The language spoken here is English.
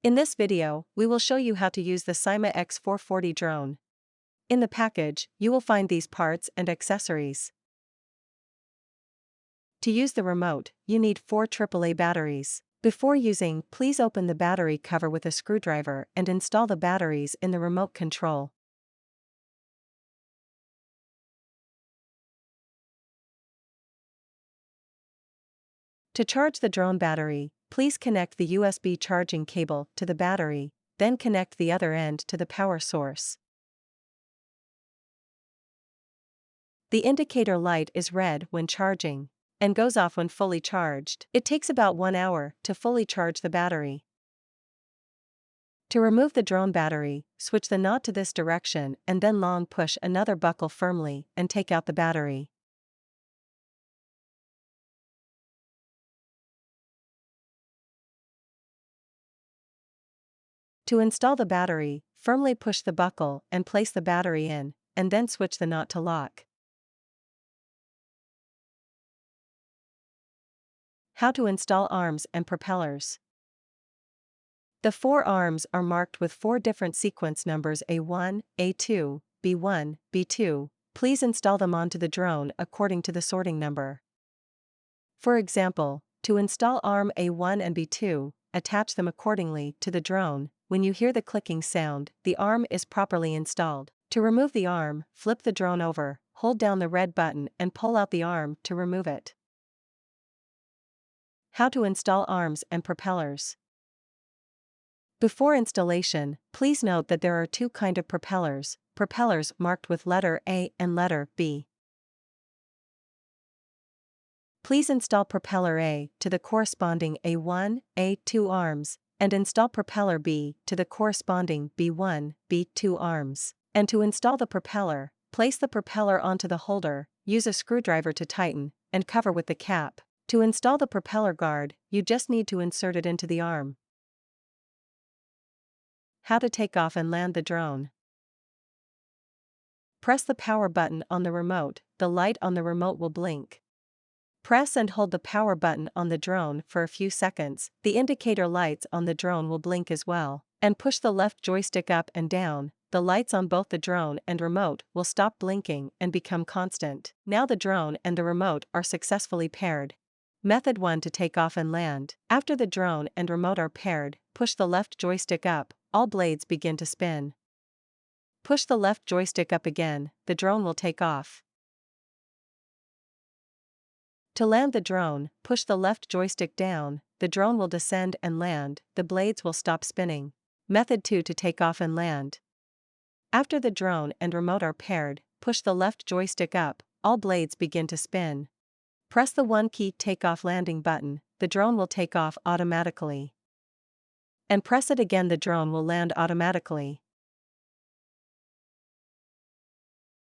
In this video, we will show you how to use the SYMA X440 drone. In the package, you will find these parts and accessories. To use the remote, you need 4 AAA batteries. Before using, please open the battery cover with a screwdriver and install the batteries in the remote control. To charge the drone battery, please connect the USB charging cable to the battery, then connect the other end to the power source. The indicator light is red when charging and goes off when fully charged. It takes about 1 hour to fully charge the battery. To remove the drone battery, switch the knot to this direction and then long push another buckle firmly and take out the battery. To install the battery, firmly push the buckle and place the battery in, and then switch the knot to lock. How to install arms and propellers. The 4 arms are marked with 4 different sequence numbers A1, A2, B1, B2. Please install them onto the drone according to the sorting number. For example, to install arm A1 and B2, attach them accordingly to the drone. When you hear the clicking sound, the arm is properly installed. To remove the arm, flip the drone over, hold down the red button and pull out the arm to remove it. How to install arms and propellers. Before installation, please note that there are 2 kinds of propellers marked with letter A and letter B. Please install propeller A to the corresponding A1, A2 arms, and install propeller B to the corresponding B1, B2 arms. And to install the propeller, place the propeller onto the holder, use a screwdriver to tighten, and cover with the cap. To install the propeller guard, you just need to insert it into the arm. How to take off and land the drone. Press the power button on the remote, the light on the remote will blink. Press and hold the power button on the drone for a few seconds, the indicator lights on the drone will blink as well, and push the left joystick up and down, the lights on both the drone and remote will stop blinking and become constant. Now the drone and the remote are successfully paired. Method 1 to take off and land. After the drone and remote are paired, push the left joystick up, all blades begin to spin. Push the left joystick up again, the drone will take off. To land the drone, push the left joystick down, the drone will descend and land, the blades will stop spinning. Method 2 to take off and land. After the drone and remote are paired, push the left joystick up, all blades begin to spin. Press the 1-key takeoff landing button, the drone will take off automatically. And press it again, the drone will land automatically.